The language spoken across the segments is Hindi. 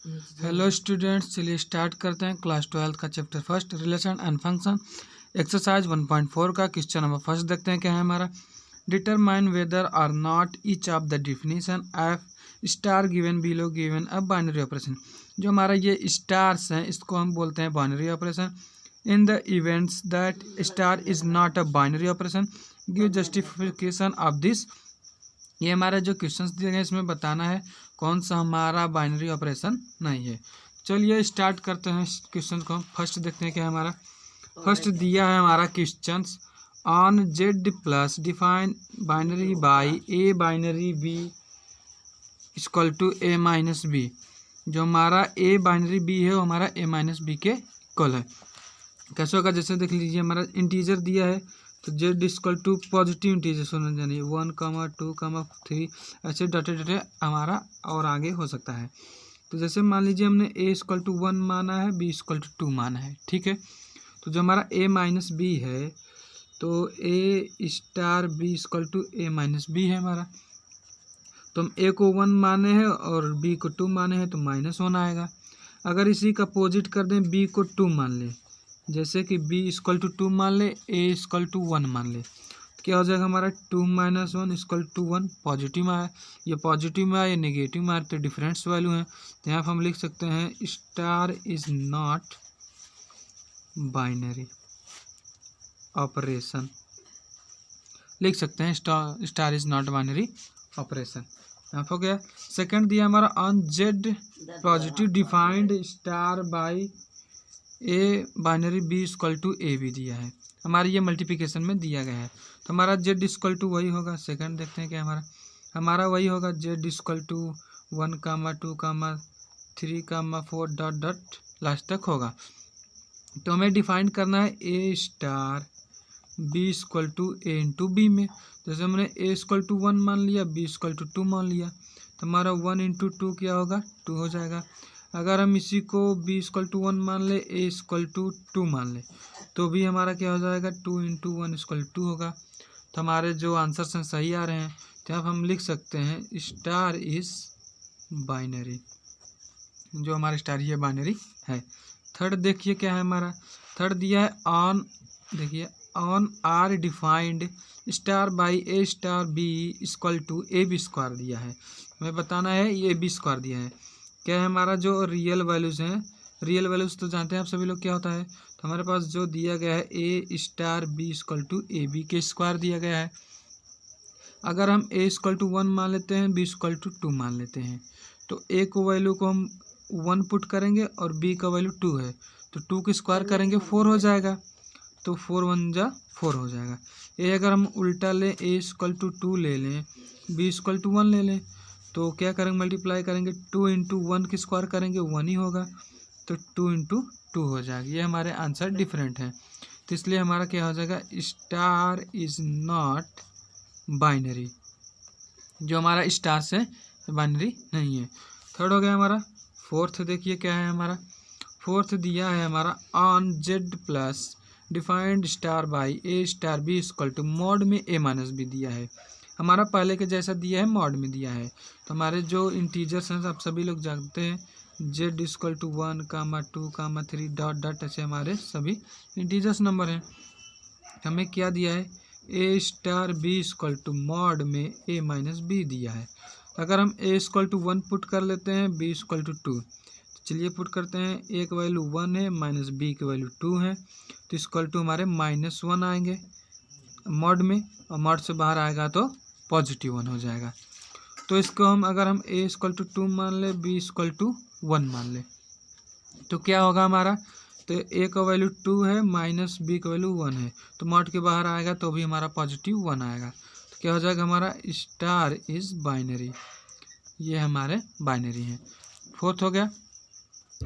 हेलो स्टूडेंट्स, चलिए स्टार्ट करते हैं क्लास 12 का chapter first relation and function exercise 1.4 का क्वेश्चन नंबर फर्स्ट देखते हैं क्या है हमारा। Determine whether or not each of the definition of star given below given a binary operation. जो हमारा ये स्टार्स हैं इसको हम बोलते हैं binary operation. In the events that star is not a binary operation give justification of this. ये हमारा जो क्वेश्चंस दिए गए इसमें बताना है कौन सा हमारा बाइनरी ऑपरेशन नहीं है। चलिए स्टार्ट करते हैं क्वेश्चन को। फर्स्ट देखते हैं क्या है हमारा। फर्स्ट दिया है हमारा questions on Z plus define binary by A binary B equal to A minus B. जो हमारा ए बाइनरी बी है वो हमारा ए माइनस बी के इक्वल है। कैसे होगा, जैसे देख लीजिए हमारा इंटीजर दिया है तो Z equal to positive integer होना चाहिए 1, 2, 3 ऐसे डटे हमारा और आगे हो सकता है। तो जैसे मान लीजिए हमने ए इक्वल टू 1 माना है, बी इक्वल टू 2 माना है, ठीक है। तो जो हमारा ए माइनस बी है तो A star B equal to A minus B है हमारा। तो हम ए को 1 माने हैं और बी को 2 माने हैं तो -1 आएगा। अगर इसी का अपोजिट कर दें, बी को 2 मान लें, जैसे कि b इक्वल टू 2 मान ले, a इक्वल टू 1 मान ले, तो क्या हो जाएगा हमारा 2 - 1 इक्वल टू 1। पॉजिटिव में आया, ये पॉजिटिव में आया, ये नेगेटिव में आया, तो डिफरेंस वैल्यू है। तो यहाँ पर हम लिख सकते हैं star is not binary operation, लिख सकते हैं star is not binary operation. यहाँ हो गया। सेकंड दिया हमारा on Z positive defined star by A binary B equal to A भी दिया है, हमारे ये मल्टीप्लिकेशन में दिया गया है। तो हमारा जेड इक्वल टू वही होगा। सेकंड देखते हैं क्या हमारा वही होगा Z equal to 1, 2, 3, 4 dot dot last तक होगा। तो हमें डिफाइन करना है A star B equal to A into B में। जैसे हमने ए इक्वल टू 1 मान लिया, बी इक्वल टू 2 मान लिया, तो हमारा 1 इंटू 2 क्या होगा, 2 हो जाएगा। अगर हम इसी को b इक्वल टू 1 मान ले, a इक्वल टू 2 मान ले, तो भी हमारा क्या हो जाएगा 2 इंटू 1 इक्वल 2 होगा। तो हमारे जो आंसर्स हैं सही आ रहे हैं। तो अब हम लिख सकते हैं स्टार इज बाइनरी, जो हमारा स्टार ये बाइनरी है। थर्ड देखिए क्या है हमारा। थर्ड दिया है ऑन, देखिए on R defined star by A star B equal to A B square दिया है। हमें बताना है ये बी स्क्वायर दिया है। क्या है हमारा जो रियल वैल्यूज़ हैं, रियल वैल्यूज़ तो जानते हैं आप सभी लोग क्या होता है। तो हमारे पास जो दिया गया है A star B equal to A B के स्क्वायर दिया गया है। अगर हम ए इक्वल टू 1 मान लेते हैं, बी इक्वल टू 2 मान लेते हैं, तो ए को वैल्यू को हम 1 पुट करेंगे और बी का वैल्यू 2 है, तो 2 के स्क्वायर करेंगे 4 हो जाएगा। तो 4 × 1 = 4 हो जाएगा। ए अगर हम उल्टा लें, ए इक्वल टू 2 ले लें, बी इक्वल टू 1 ले लें, तो क्या करेंगे मल्टीप्लाई करेंगे, 2 इंटू 1 की स्क्वायर करेंगे 1 ही होगा, तो 2 इंटू 2 हो जाएगा। ये हमारे आंसर डिफरेंट हैं, तो इसलिए हमारा क्या हो जाएगा स्टार इज नॉट बाइनरी, जो हमारा स्टार से बाइनरी नहीं है। थर्ड हो गया हमारा। फोर्थ देखिए क्या है हमारा। फोर्थ दिया है हमारा on Z plus defined star by A star B equal to mod में ए माइनस बी दिया है। हमारा पहले के जैसा दिया है, मॉड में दिया है। तो हमारे जो इंटीजर्स हैं आप सभी लोग जानते हैं Z equal to 1, 2, 3 dot dot ऐसे हमारे सभी इंटीजर्स नंबर हैं। हमें क्या दिया है A star B equal to mod में ए माइनस बी दिया है। अगर हम ए इक्वल टू 1 पुट कर लेते हैं, बी इक्वल टू 2, तो चलिए पुट करते हैं। ए का वैल्यू 1 है, माइनस बी की वैल्यू 2 है, तो इक्वल टू हमारे -1 आएंगे मॉड में, और मॉड से बाहर आएगा तो पॉजिटिव 1 हो जाएगा। तो इसको हम अगर हम ए इक्वल टू 2 मान ले, बी इक्वल टू 1 मान ले, तो क्या होगा हमारा, तो ए का वैल्यू 2 है, माइनस बी का वैल्यू 1 है, तो मॉड के बाहर आएगा तो भी हमारा पॉजिटिव 1 आएगा। तो क्या हो जाएगा हमारा स्टार इज बाइनरी, ये हमारे बाइनरी हैं। फोर्थ हो गया।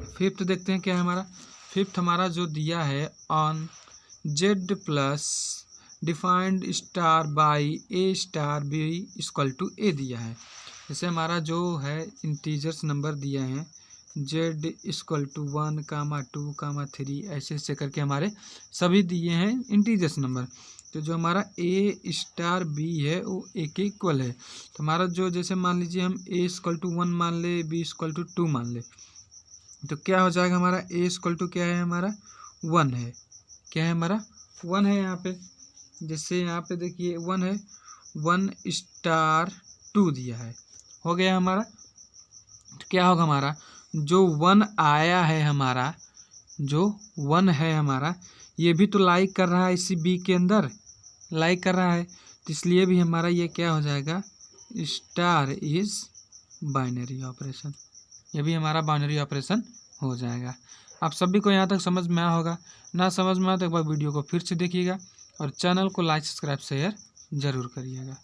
फिफ्थ देखते हैं क्या है हमारा। फिफ्थ हमारा जो दिया है on Z plus defined star by A star B equal to A दिया है। जैसे हमारा जो है इंटीजर्स नंबर दिए हैं जेड इक्वल टू 1, 2, 3 ऐसे ऐसे करके हमारे सभी दिए हैं इंटीजर्स नंबर। तो जो हमारा ए स्टार बी है वो ए के इक्वल है। तो हमारा जो जैसे मान लीजिए हम ए इक्वल टू 1 मान ले, बी इक्वल टू 2 मान ले, तो क्या हो जाएगा हमारा ए इक्वल टू क्या है हमारा 1 है, क्या है हमारा 1 है यहाँ पे। जैसे यहाँ पे देखिए 1 है, 1 स्टार 2 दिया है, हो गया हमारा। तो क्या होगा हमारा जो 1 आया है हमारा, जो 1 है हमारा, ये भी तो लाइक कर रहा है इसी बी के अंदर, लाइक कर रहा है, तो इसलिए भी हमारा ये क्या हो जाएगा स्टार इज बाइनरी ऑपरेशन, ये भी हमारा बाइनरी ऑपरेशन हो जाएगा। आप सभी को यहाँ तक समझ में आया होगा, ना समझ में आया तो एक बार वीडियो को फिर से देखिएगा और चैनल को लाइक सब्सक्राइब शेयर जरूर करिएगा।